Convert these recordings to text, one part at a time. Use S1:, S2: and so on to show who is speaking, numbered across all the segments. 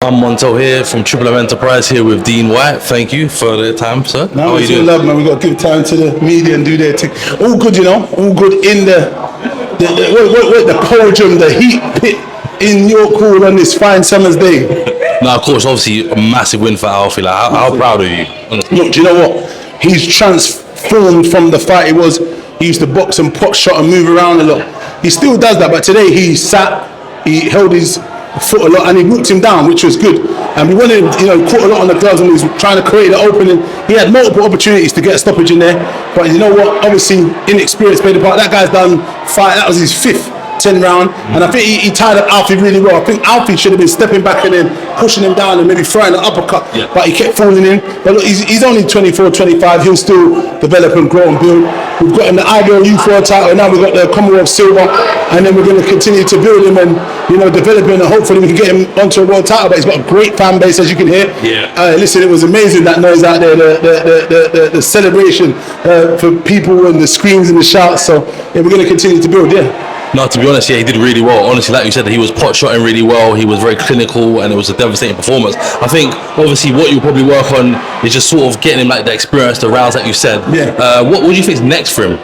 S1: I'm Montel here from Triple M Enterprise here with Dean Whyte. Thank you for the time, sir.
S2: No,
S1: how are you doing?
S2: Love, man. We got to give time to the media and do their thing. All good, you know. All good in the podium, the heat pit in York Hall on this fine summer's day.
S1: Now, of course, obviously a massive win for Alfie. Like, how proud are you?
S2: Look, do you know what? He's transformed from the fight he was. He used to box and pot shot and move around a lot. He still does that, but today he sat, he held his foot a lot and he whipped him down, which was good. And we wanted him, caught a lot on the gloves and he was trying to create the opening. He had multiple opportunities to get a stoppage in there, but you know what? Obviously, inexperience played a part. That guy's done five. That was his fifth 10 round, and I think he tied up Alfie really well. I think Alfie should have been stepping back and then pushing him down and maybe throwing an uppercut, but he kept falling in. But look, he's only 24, 25. He'll still develop and grow and build. We've got him the IBO Youth World title, and now we've got the Commonwealth Silver, and then we're going to continue to build him and develop him, and hopefully we can get him onto a world title. But he's got a great fan base, as you can hear. Listen, it was amazing, that noise out there, the celebration for people and the screams and the shouts. So we're going to continue to build.
S1: No, to be honest, he did really well. Honestly, like you said, he was pot shotting really well. He was very clinical, and it was a devastating performance. I think, obviously, what you'll probably work on is just sort of getting him like the experience, the rounds that you said. What do you think is next for him?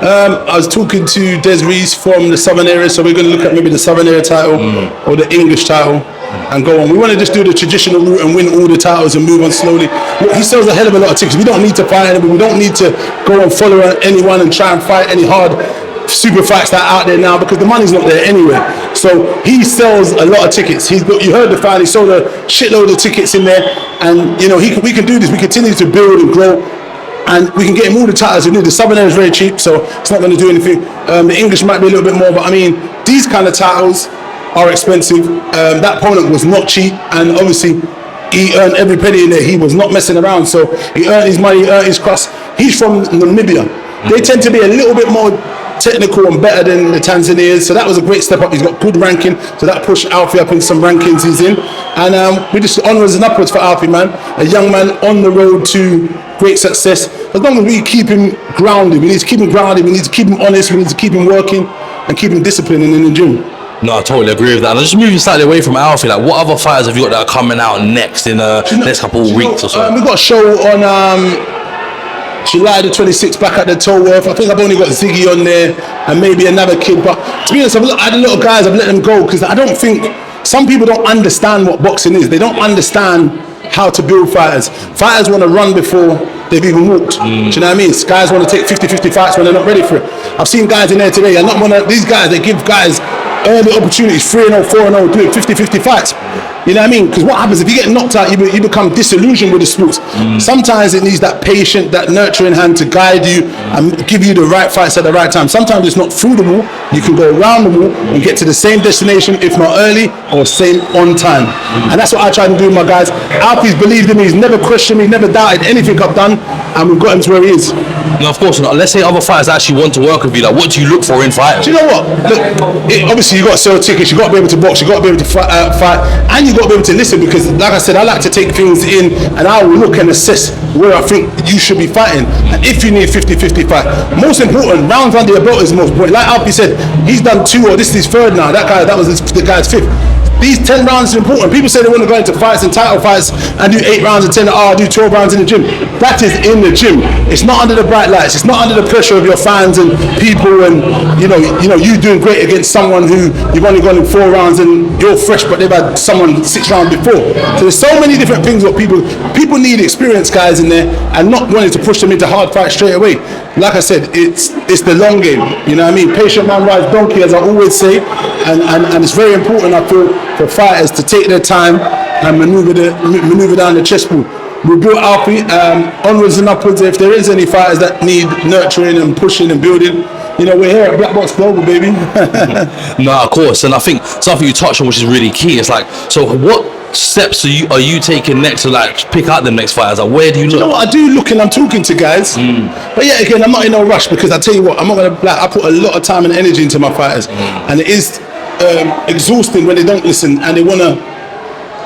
S2: I was talking to Des Rees from the Southern area, so we're going to look at maybe the Southern area title or the English title and go on. We want to just do the traditional route and win all the titles and move on slowly. Look, he sells a hell of a lot of tickets. We don't need to fight anyone. We don't need to go and follow anyone and try and fight any hard super fights that are out there now, because the money's not there anyway. So he sells a lot of tickets. You heard the fight. He sold a shitload of tickets in there, and we can do this. We continue to build and grow, and we can get him all the titles we need. The Southern area is very cheap, so it's not going to do anything. The English might be a little bit more, but I mean, these kind of titles are expensive. That opponent was not cheap, and obviously he earned every penny in there. He was not messing around, so he earned his money, earned his crust. He's from Namibia. They tend to be a little bit more technical and better than the Tanzanians, so that was a great step up. He's got good ranking, so that pushed Alfie up in some rankings he's in, and we just onwards and upwards for Alfie, man. A young man on the road to great success. As long as we keep him grounded, we need to keep him grounded, we need to keep him honest, we need to keep him working and keep him disciplined in the gym.
S1: No, I totally agree with that. And just moving slightly away from Alfie, like, what other fighters have you got that are coming out next in the next couple of weeks or so?
S2: We've got a show on July the 26th back at the Tollworth. I think I've only got Ziggy on there and maybe another kid, but to be honest, I had a lot of guys, I've let them go because I don't think, some people don't understand what boxing is. They don't understand how to build fighters. Fighters want to run before they've even walked. Do you know what I mean? Guys want to take 50-50 fights when they're not ready for it. I've seen guys in there today, and not one of these guys, they give guys early opportunities, 3-0, 4-0, doing 50-50 fights. You know what I mean? Because what happens if you get knocked out, you become disillusioned with the sports. Sometimes it needs that patient, that nurturing hand to guide you and give you the right fights at the right time. Sometimes it's not through the wall. You can go around the wall and get to the same destination, if not early or same on time. And that's what I try to do with my guys. Alfie's believed in me. He's never questioned me, never doubted anything I've done, and we've got him to where he is.
S1: No, of course not. Let's say other fighters actually want to work with you. Like, what do you look for in fighters?
S2: Do you know what? Look, obviously you got to sell tickets. You got to be able to box. You got to be able to fight, and you got to be able to listen. Because, like I said, I like to take things in, and I will look and assess where I think you should be fighting. And if you need 50-50 fight, most important, rounds under your belt is the most important. Like Alfie said, he's done 2, or this is his 3rd now. That was the guy's 5th. These 10 rounds are important. People say they want to go into fights and title fights and do 8 rounds and 10. I'll do 12 rounds in the gym. That is in the gym. It's not under the bright lights. It's not under the pressure of your fans and people, and you doing great against someone who you've only gone in 4 rounds and you're fresh, but they've had someone 6 rounds before. So there's so many different things what people need experienced guys in there, and not wanting to push them into hard fights straight away. Like I said, it's the long game. You know what I mean? Patient man rides donkey, as I always say, and it's very important, I feel, for fighters to take their time and maneuver down the chessboard. We built Alfie onwards and upwards. If there is any fighters that need nurturing and pushing and building, we're here at Black Box Global, baby.
S1: No, of course. And I think something you touched on, which is really key, is like, so what steps are you taking next to like pick out the next fighters? Like, where do you look?
S2: You know what I do? Looking, I'm talking to guys. But yeah, again, I'm not in no rush, because I tell you what, I'm not gonna I put a lot of time and energy into my fighters, and it is exhausting when they don't listen and they want to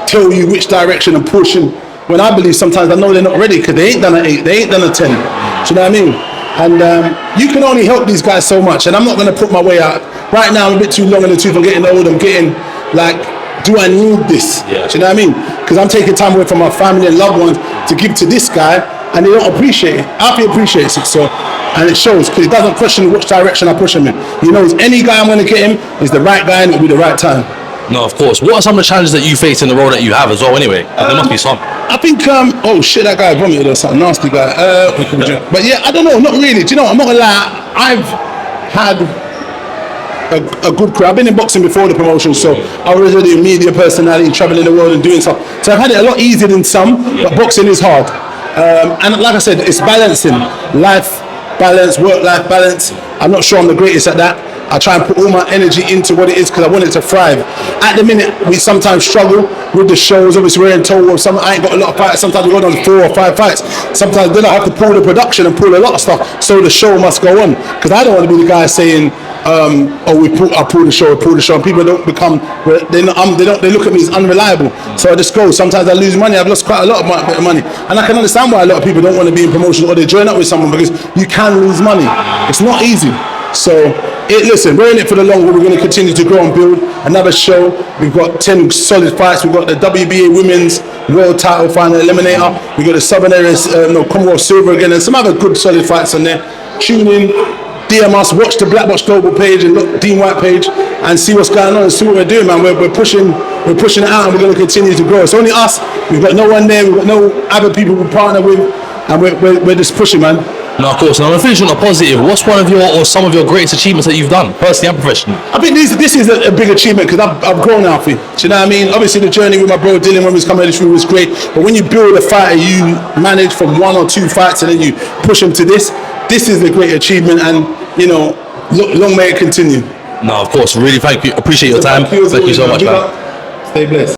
S2: tell you which direction and pushing, when I believe sometimes I know they're not ready, because they ain't done an 8, they ain't done a 10. Do you know what I mean? And you can only help these guys so much, and I'm not going to put my way out. Right now I'm a bit too long in the tooth. I'm getting old. I'm getting like do I need this?
S1: Yeah.
S2: Do you know what I mean? Because I'm taking time away from my family and loved ones to give to this guy, and they don't appreciate it. Alfie appreciates it, so, and it shows, because he doesn't question which direction I push him in. He knows any guy I'm going to get him is the right guy and it'll be the right time.
S1: No, of course. What are some of the challenges that you face in the role that you have as well anyway? There must be some.
S2: I think, oh shit, that guy vomited or something, nasty guy. But yeah, I don't know, not really. Do you know, I'm not gonna lie, I've had a good career. I've been in boxing before the promotion, so I was already a media personality, traveling the world and doing stuff. So I've had it a lot easier than some, but boxing is hard. And like I said, it's balancing life balance, work-life balance. I'm not sure I'm the greatest at that. I try and put all my energy into what it is because I want it to thrive. At the minute, we sometimes struggle with the shows. Obviously, we're in total. I ain't got a lot of fights. Sometimes we go on 4 or 5 fights. Sometimes then I have to pull the production and pull a lot of stuff, so the show must go on. Because I don't want to be the guy saying, I pull the show, and people don't become, they look at me as unreliable. So I just go. Sometimes I lose money. I've lost quite a lot of money, and I can understand why a lot of people don't want to be in promotion or they join up with someone, because you can lose money. It's not easy. So, listen, we're in it for the long haul. We're going to continue to grow and build another show. We've got 10 solid fights. We've got the WBA Women's World Title Final Eliminator. We've got the Southern Areas, Commonwealth Silver again, and some other good solid fights on there. Tune in, DM us, watch the Black Box Global page and look Dean Whyte page and see what's going on and see what we're doing, man. We're pushing it out, and we're going to continue to grow. It's only us. We've got no one there. We've got no other people we partner with, and we're just pushing, man.
S1: No, of course. And I'm going to finish on a positive. What's one of your or some of your greatest achievements that you've done, personally and professionally?
S2: I think this is a big achievement because I've grown, Alfie. Do you know what I mean? Obviously, the journey with my bro Dylan when he was coming through was great. But when you build a fighter, you manage from 1 or 2 fights and then you push him to this. This is a great achievement, and long may it continue.
S1: No, of course. Really, thank you. Appreciate your time. Thank you so much, man.
S2: Stay blessed.